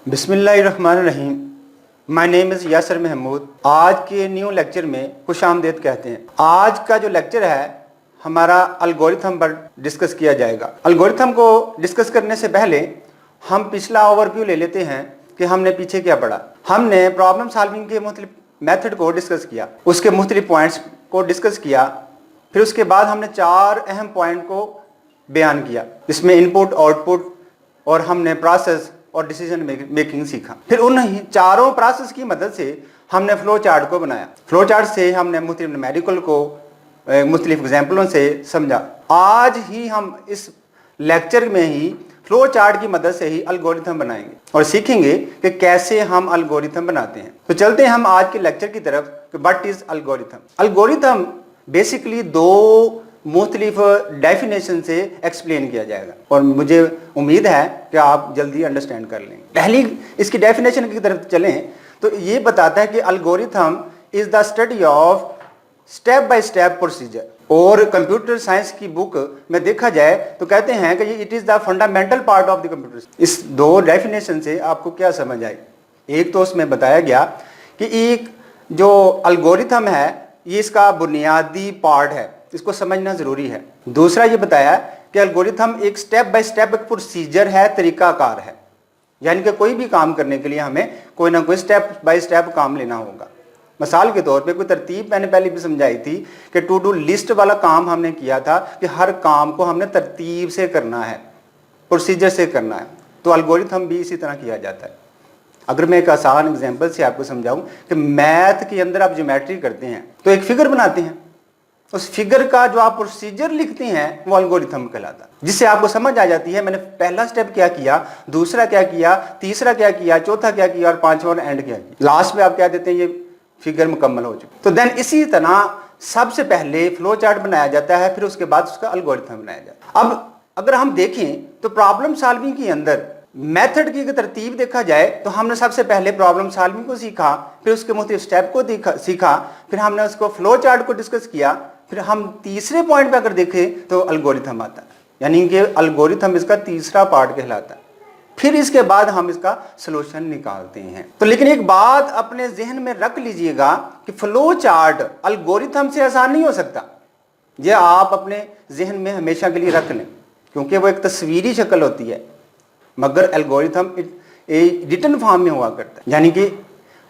बिस्मिल्लाहिर्रहमानिर्रहीम। My name is Yasir Mahmood. आज के न्यू लेक्चर में खुशामदीद कहते हैं। आज का जो लेक्चर है हमारा एल्गोरिथम पर डिस्कस किया जाएगा। एल्गोरिथम को डिस्कस करने से पहले हम पिछला ओवरव्यू ले लेते हैं कि हमने पीछे क्या पढ़ा। हमने प्रॉब्लम सॉल्विंग के मुख्तलिफ मेथड को डिस्कस किया, उसके मुख्तलिफ पॉइंट्स को डिस्कस किया, फिर उसके बाद हमने 4 अहम पॉइंट को बयान किया, जिसमें इनपुट, आउटपुट और हमने प्रोसेस और डिसीजन मेकिंग सीखा। फिर उन चारों प्रोसेस की मदद से हमने फ्लो चार्ट को बनाया। फ्लो चार्ट से हमने मुख्तलिफ न्यूमेरिकल को मुख्तलिफ एग्जाम्पलों से समझा। आज ही हम इस लेक्चर में ही फ्लो चार्ट की मदद से ही एल्गोरिथम बनाएंगे और सीखेंगे कि कैसे हम एल्गोरिथम बनाते हैं। तो चलते हैं हम आज के लेक्चर की तरफ कि what is algorithm. Algorithm basically 2 मुख्तलिफ डेफिनेशन से एक्सप्लेन किया जाएगा और मुझे उम्मीद है कि आप जल्दी अंडरस्टैंड कर लेंगे। पहली इसकी डेफिनेशन की तरफ चलें तो ये बताता है कि algorithm is the study of step by step procedure. और कंप्यूटर साइंस की बुक में देखा जाए तो कहते हैं कि it is the fundamental part of the computer. इस 2 डेफिनेशन से आपको क्या समझ आई? एक तो उसमें बताया गया कि एक जो एल्गोरिथम है ये इसका बुनियादी पार्ट है, इसको समझना जरूरी है। दूसरा ये बताया कि एल्गोरिथम एक स्टेप बाय स्टेप प्रोसीजर है, तरीकाकार है, यानी कि कोई भी काम करने के लिए हमें कोई ना कोई स्टेप बाय स्टेप काम लेना होगा। मिसाल के तौर पे कोई तरतीब मैंने पहले भी समझाई थी कि टू डू लिस्ट वाला काम हमने किया था कि हर काम को हमने तरतीब से करना है, प्रोसीजर से करना है। तो एल्गोरिथम भी इसी तरह किया जाता है। अगर मैं एक आसान एग्जांपल से आपको समझाऊं कि मैथ के अंदर आप ज्योमेट्री करते हैं तो एक फिगर बनाते हैं, उस फिगर का जो आप प्रोसीजर लिखते हैं वो एल्गोरिथम कहलाता है, जिससे आपको समझ आ जाती है मैंने पहला स्टेप क्या किया, दूसरा क्या किया, तीसरा क्या किया, चौथा क्या किया और 5वां और एंड क्या किया। लास्ट में आप क्या देते हैं, ये फिगर मुकम्मल हो चुकी। तो देन इसी तरह सबसे पहले फ्लो चार्ट बनाया जाता है, फिर उसके बाद उसका एल्गोरिथम बनाया जाता है। अब अगर हम देखें तो प्रॉब्लम सॉल्विंग के अंदर मेथड की तरतीब देखा जाए तो हमने सबसे पहले प्रॉब्लम सॉल्विंग को सीखा, फिर उसके मुख्तलिफ स्टेप को सीखा, फिर हमने उसको फ्लो चार्ट को डिस्कस किया, फिर हम तीसरे पॉइंट पे अगर देखें तो एल्गोरिथम आता है, यानी कि एल्गोरिथम इसका तीसरा पार्ट कहलाता है। फिर इसके बाद हम इसका सलूशन निकालते हैं। तो लेकिन एक बात अपने जहन में रख लीजिएगा कि फ्लो चार्ट एल्गोरिथम से आसान नहीं हो सकता। ये आप अपने जहन में हमेशा के लिए रख लें, क्योंकि वो एक तस्वीरी शक्ल होती है, मगर एल्गोरिथम रिटन फॉर्म में हुआ करता है, यानी कि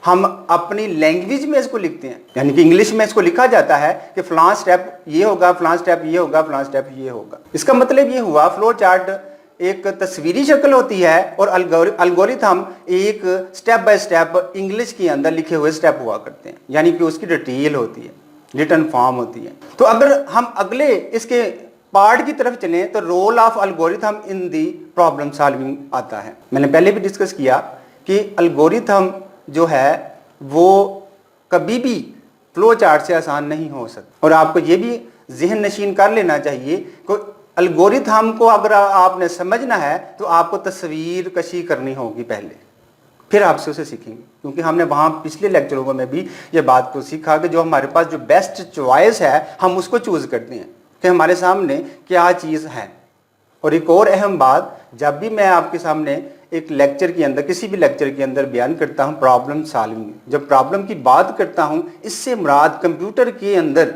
हम अपनी लैंग्वेज में इसको लिखते हैं, यानी कि इंग्लिश में इसको लिखा जाता है कि फलां स्टेप ये होगा, फलां स्टेप ये होगा, फलां स्टेप ये होगा। इसका मतलब ये हुआ फ्लो चार्ट एक तस्वीरी शक्ल होती है और एल्गोरिथम एक स्टेप बाय स्टेप इंग्लिश के अंदर लिखे हुए स्टेप हुआ करते हैं, यानी कि उसकी डिटेल होती है, रिटन फॉर्म होती है। तो अगर हम अगले इसके पार्ट की तरफ चलें तो role of algorithm in the problem solving आता है। मैंने पहले भी डिस्कस किया कि एल्गोरिथम जो है वो कभी भी फ्लो चार्ट से आसान नहीं हो सकता, और आपको ये भी जहन नशीन कर लेना चाहिए कि एल्गोरिथम को अगर आपने समझना है तो आपको तस्वीर कशी करनी होगी पहले, फिर आपसे उसे सीखेंगे। क्योंकि हमने वहाँ पिछले लेक्चरों में भी ये बात को सीखा कि जो हमारे पास जो बेस्ट चॉइस है हम उसको चूज़ करते हैं कि हमारे सामने क्या चीज़ है। और एक और अहम बात, जब भी मैं आपके सामने एक लेक्चर के अंदर, किसी भी लेक्चर के अंदर बयान करता हूँ प्रॉब्लम सॉल्विंग, जब प्रॉब्लम की बात करता हूँ इससे मुराद कंप्यूटर के अंदर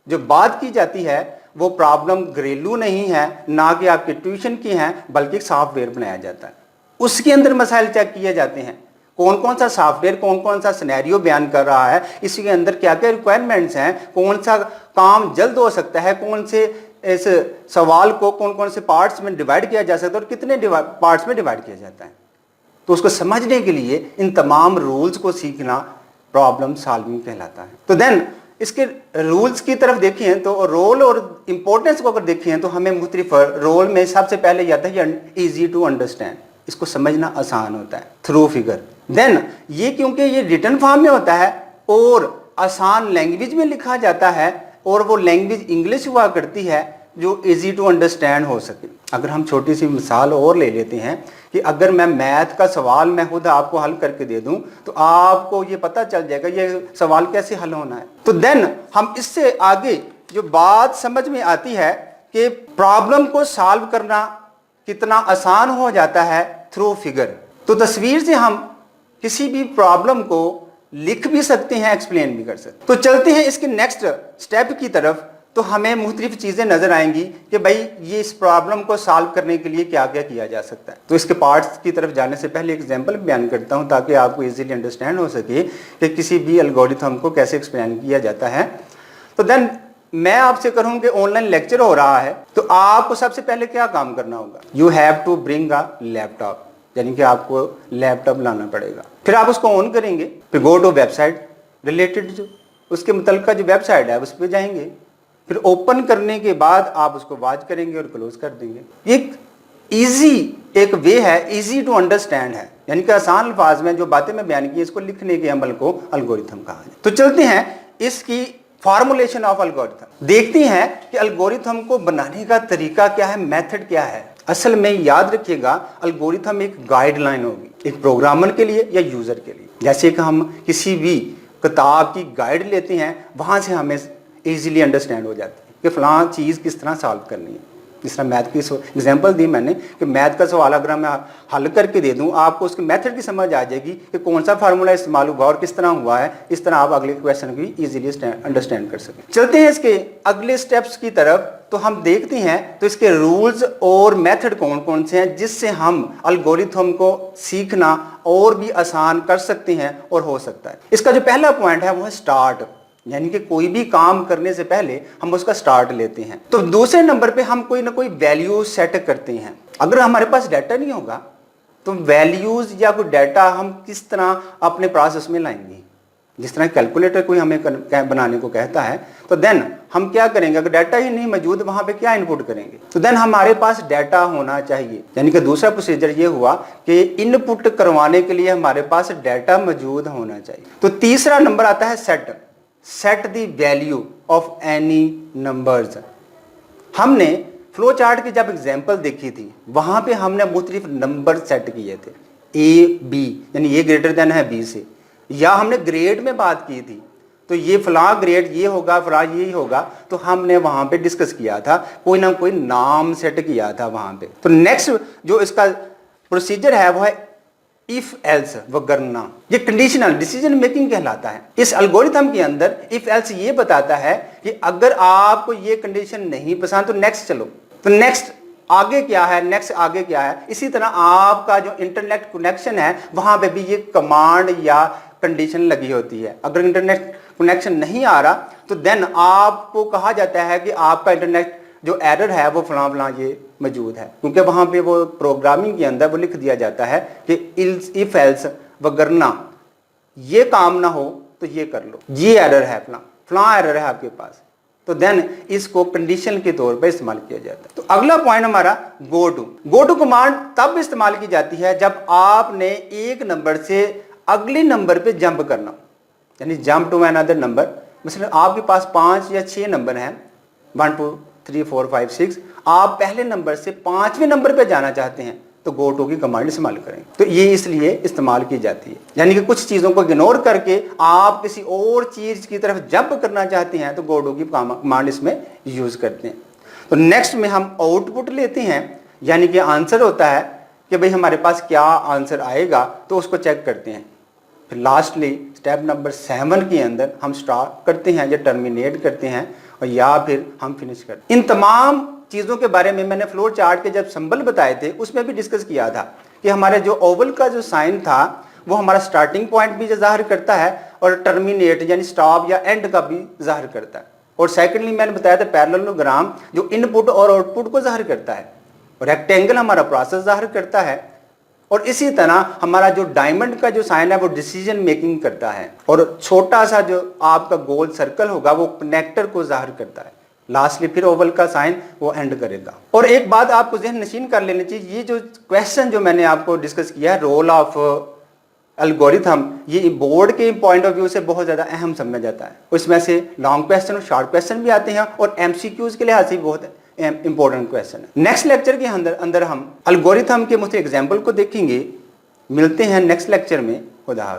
जो बात की जाती है वो प्रॉब्लम घरेलू नहीं है, ना कि आपके ट्यूशन की हैं, बल्कि सॉफ्टवेयर बनाया जाता है। उसके अंदर मसाइल चेक किए जाते हैं, कौन कौन सा सॉफ्टवेयर कौन कौन सा सिनेरियो बयान कर रहा है, इसके अंदर क्या क्या रिक्वायरमेंट्स हैं, कौन सा काम जल्द हो सकता है, कौन से इस सवाल को कौन कौन से पार्ट्स में डिवाइड किया जा सकता है और कितने पार्ट्स में डिवाइड किया जाता है। तो उसको समझने के लिए इन तमाम रूल्स को सीखना प्रॉब्लम सॉल्विंग कहलाता है। तो देन इसके रूल्स की तरफ देखें तो रोल और इंपॉर्टेंस को अगर देखें तो हमें मुख्तलिफ रोल में सबसे पहले आता है ईजी टू अंडरस्टैंड, इसको समझना आसान होता है, थ्रू फिगर। देन ये क्योंकि ये रिटन फॉर्म में होता है और आसान लैंग्वेज में लिखा जाता है और वो लैंग्वेज इंग्लिश हुआ करती है जो इजी टू अंडरस्टैंड हो सके। अगर हम छोटी सी मिसाल और ले लेते हैं कि अगर मैं मैथ का सवाल मैं खुद आपको हल करके दे दूं तो आपको ये पता चल जाएगा ये सवाल कैसे हल होना है। तो देन हम इससे आगे जो बात समझ में आती है कि प्रॉब्लम को सॉल्व करना कितना आसान हो जाता है थ्रू फिगर। तो तस्वीर से हम किसी भी प्रॉब्लम को लिख भी सकते हैं, एक्सप्लेन भी कर सकते हैं। तो चलते हैं इसके नेक्स्ट स्टेप की तरफ। तो हमें मुख्तलिफ चीज़ें नज़र आएंगी कि भाई ये इस प्रॉब्लम को सॉल्व करने के लिए क्या क्या किया जा सकता है। तो इसके पार्ट्स की तरफ जाने से पहले एग्जांपल बयान करता हूँ ताकि आपको इजीली अंडरस्टैंड हो सके कि किसी भी एल्गोरिथम को कैसे एक्सप्लेन किया जाता है। तो देन मैं आपसे कहूँ कि ऑनलाइन लेक्चर हो रहा है, तो आपको सबसे पहले क्या काम करना होगा? You have to bring a laptop, यानी कि आपको लैपटॉप लाना पड़ेगा। फिर आप उसको ऑन करेंगे, फिर गो टू वेबसाइट रिलेटेड, जो उसके मुतल्लिका जो वेबसाइट है उस पर जाएंगे। फिर ओपन करने के बाद आप उसको वॉच करेंगे और क्लोज कर देंगे। एक इजी एक वे है, इजी टू अंडरस्टैंड है, यानी कि आसान अल्फाज में जो बातें मैं बयान की इसको लिखने के अमल को एल्गोरिथम कहा है। तो चलते हैं इसकी फॉर्मुलेशन ऑफ एल्गोरिथम, देखते हैं कि एल्गोरिथम को बनाने का तरीका क्या है, मेथड क्या है। असल में याद रखिएगा, एल्गोरिथम एक गाइडलाइन होगी, एक प्रोग्रामर के लिए या यूजर के लिए। जैसे कि हम किसी भी किताब की गाइड लेते हैं, वहां से हमें इजीली अंडरस्टैंड हो जाती है कि फलां चीज़ किस तरह सॉल्व करनी है। जिस तरह मैथ की एग्जांपल दी मैंने कि मैथ का सवाल अगर मैं हल करके दे दूं, आपको उसके मेथड की समझ आ जाएगी कि कौन सा फार्मूला इस्तेमाल हुआ और किस तरह हुआ है। इस तरह आप अगले क्वेश्चन को इजीली अंडरस्टैंड कर सकें। चलते हैं इसके अगले स्टेप्स की तरफ। तो हम देखते हैं तो इसके रूल्स और मेथड कौन कौन से हैं जिससे हम एल्गोरिथम को सीखना और भी आसान कर सकते हैं और हो सकता है। इसका जो पहला पॉइंट है वो है स्टार्ट, यानी कि कोई भी काम करने से पहले हम उसका स्टार्ट लेते हैं। तो दूसरे नंबर पे हम कोई ना कोई वैल्यू सेट करते हैं। अगर हमारे पास डाटा नहीं होगा तो वैल्यूज या कोई डाटा हम किस तरह अपने प्रोसेस में लाएंगे। जिस तरह कैलकुलेटर कोई हमें बनाने को कहता है, तो देन हम क्या करेंगे? अगर डाटा ही नहीं मौजूद, वहां पे क्या इनपुट करेंगे? तो देन हमारे पास डाटा होना चाहिए। यानी कि दूसरा प्रोसीजर ये हुआ कि इनपुट करवाने के लिए हमारे पास डाटा मौजूद होना चाहिए। तो तीसरा नंबर आता है set, set the value of any numbers. हमने फ्लो चार्ट की जब एग्जांपल देखी थी, वहां पे हमने मुख्तलिफ नंबर सेट किए थे, ए बी, यानी ए ग्रेटर देन है बी से, या हमने ग्रेड में बात की थी, तो ये फलां ग्रेड ये होगा, फलां ये होगा। तो हमने वहां पे डिस्कस किया था, कोई ना कोई नाम सेट किया था वहां पे। तो नेक्स्ट जो इसका प्रोसीजर है वो है इफ एल्स वगरना। ये कंडीशनल डिसीजन मेकिंग कहलाता है। इस एल्गोरिथम के अंदर इफ एल्स ये बताता है कि अगर आपको ये कंडीशन नहीं पसंद तो नेक्स्ट चलो। तो नेक्स्ट आगे क्या है, नेक्स्ट आगे क्या है। इसी तरह आपका जो इंटरनेट कनेक्शन है वहां पे भी ये कमांड या कंडीशन लगी होती है। अगर इंटरनेट कनेक्शन नहीं आ रहा तो देन आपको कहा जाता है कि आपका इंटरनेट जो एरर है वो फलां फलां ये मौजूद है, क्योंकि वहां पे वो प्रोग्रामिंग के अंदर वो लिख दिया जाता है कि इफ एल्स वगरना, ये काम ना हो तो ये कर लो, ये एरर है, फलां फलां एरर है आपके पास। तो देन इसको कंडीशन के तौर पर इस्तेमाल किया जाता है। तो अगला पॉइंट हमारा गो टू कमांड तब इस्तेमाल की जाती है जब आपने एक नंबर से अगले नंबर पे जंप करना, यानी जंप टू अनदर नंबर। मतलब आपके पास 5 या 6 नंबर हैं, 1 2 3 4 5 6, आप पहले नंबर से 5वें नंबर पे जाना चाहते हैं तो गो टू की कमांड इस्तेमाल करें। तो ये इसलिए इस्तेमाल की जाती है, यानी कि कुछ चीजों को इग्नोर करके आप किसी और चीज की तरफ जंप करना चाहते हैं तो गो टू की कमांड इसमें यूज करते हैं। तो नेक्स्ट में हम आउटपुट लेते हैं, यानी कि आंसर होता है कि भाई हमारे पास क्या आंसर आएगा, तो उसको चेक करते हैं। फिर लास्टली स्टेप नंबर 7 के अंदर हम स्टार्ट करते हैं या टर्मिनेट करते हैं और या फिर हम फिनिश करते हैं। इन तमाम चीज़ों के बारे में मैंने फ्लो चार्ट के जब सिंबल बताए थे उसमें भी डिस्कस किया था कि हमारे जो ओवल का जो साइन था वो हमारा स्टार्टिंग पॉइंट भी जाहिर करता है और टर्मिनेट यानी स्टॉप या एंड का भी जाहिर करता है। और सेकेंडली मैंने बताया था पैरेललोग्राम जो इनपुट और आउटपुट को जाहिर करता है, और रेक्टेंगल हमारा प्रोसेस जाहिर करता है, और इसी तरह हमारा जो डायमंड का जो साइन है वो डिसीजन मेकिंग करता है, और छोटा सा जो आपका गोल सर्कल होगा वो कनेक्टर को जाहिर करता है। लास्टली फिर ओवल का साइन वो एंड करेगा। और एक बात आपको ज़हन नशीन कर लेनी चाहिए, ये जो क्वेश्चन जो मैंने आपको डिस्कस किया है रोल ऑफ एल्गोरिथम, ये बोर्ड के पॉइंट ऑफ व्यू से बहुत ज़्यादा अहम समझा जाता है। उसमें से लॉन्ग क्वेश्चन और शॉर्ट क्वेश्चन भी आते हैं और MCQs के लिहाज से बहुत इंपॉर्टेंट क्वेश्चन है। नेक्स्ट लेक्चर के अंदर हम एल्गोरिथम के मुख्तलिफ एग्जाम्पल को देखेंगे। मिलते हैं नेक्स्ट लेक्चर में। खुदा हाफ़िज़।